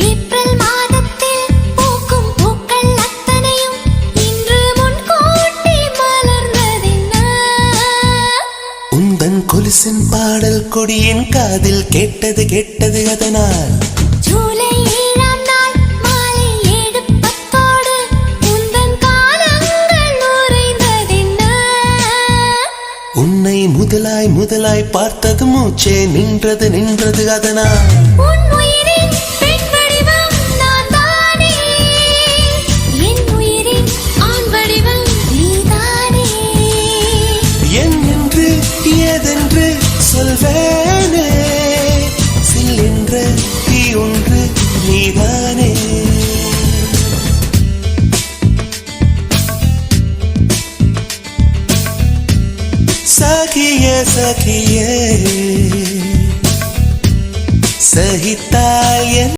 April மாதத்தில் பூக்கும் பூக்கள் அத்தனையும் இன்று முன்கூட்டி மலர்ந்ததென்ன? உந்தன் கொலுசின் பாடல் கொடியின் காதில் கேட்டது கேட்டது அதனால் ஜூலை 7ஆம் நாள் மாலை 7:10 உந்தன் காலங்கள் உறைந்ததென்ன? உன்னை முதலாய் முதலாய் பார்த்தது மூச்சே நின்றது நின்றது அதனால் உன் உயிரின் பெண் வடிவம் நான் தானே, என் உயிரின் ஆண் வடிவம் நீதானே. என் என்று ஏதென்று சொல்வேனே, சில்லென்ற தீ ஒன்று நீதானே. சகியே சகியே சகித்தால்